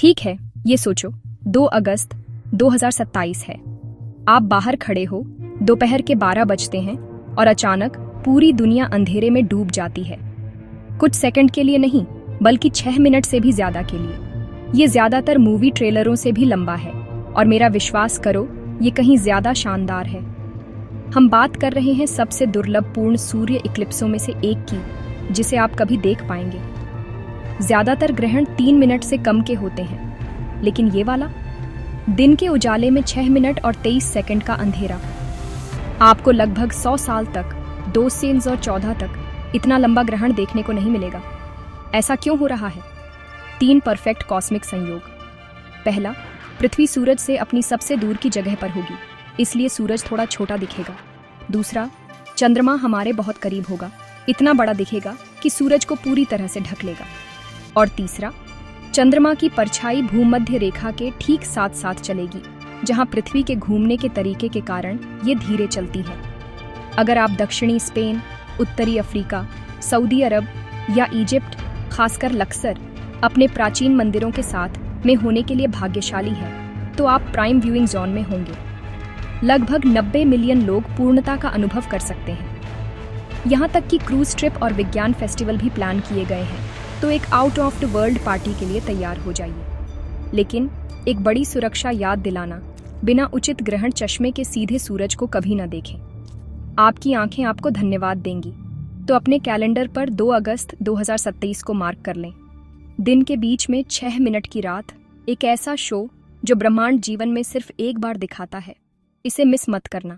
ठीक है, ये सोचो 2 अगस्त 2027 है। आप बाहर खड़े हो, दोपहर के 12 बजते हैं और अचानक पूरी दुनिया अंधेरे में डूब जाती है। कुछ सेकंड के लिए नहीं, बल्कि 6 मिनट से भी ज्यादा के लिए। ये ज्यादातर मूवी ट्रेलरों से भी लंबा है और मेरा विश्वास करो, ये कहीं ज्यादा शानदार है। हम बात कर रहे हैं सबसे दुर्लभ पूर्ण सूर्य इक्लिप्सों में से एक की, जिसे आप कभी देख पाएंगे। ज्यादातर ग्रहण 3 मिनट से कम के होते हैं, लेकिन ये वाला दिन के उजाले में 6 मिनट और 23 सेकंड का अंधेरा। आपको लगभग 100 साल तक 2014 तक इतना लंबा ग्रहण देखने को नहीं मिलेगा। ऐसा क्यों हो रहा है? 3 परफेक्ट कॉस्मिक संयोग। पहला, पृथ्वी सूरज से अपनी सबसे दूर की जगह पर होगी, इसलिए सूरज थोड़ा छोटा दिखेगा। दूसरा, चंद्रमा हमारे बहुत करीब होगा, इतना बड़ा दिखेगा कि सूरज को पूरी तरह से ढक लेगा। और तीसरा, चंद्रमा की परछाई भूमध्य रेखा के ठीक साथ साथ चलेगी, जहां पृथ्वी के घूमने के तरीके के कारण ये धीरे चलती है। अगर आप दक्षिणी स्पेन, उत्तरी अफ्रीका, सऊदी अरब या इजिप्ट, खासकर लक्सर, अपने प्राचीन मंदिरों के साथ में होने के लिए भाग्यशाली हैं, तो आप प्राइम व्यूइंग जोन में होंगे। लगभग 90 मिलियन लोग पूर्णता का अनुभव कर सकते हैं। यहाँ तक कि क्रूज ट्रिप और विज्ञान फेस्टिवल भी प्लान किए गए हैं, तो एक out of the world party के लिए तैयार हो जाइए। लेकिन एक बड़ी सुरक्षा याद दिलाना, बिना उचित ग्रहण चश्मे के सीधे सूरज को कभी न देखें। आपकी आंखें आपको धन्यवाद देंगी। तो अपने कैलेंडर पर 2 अगस्त 2027 को मार्क कर लें। दिन के बीच में 6 मिनट की रात, एक ऐसा शो जो ब्रह्मांड जीवन में सिर्फ एक बार दिखाता है। इसे मिस मत करना।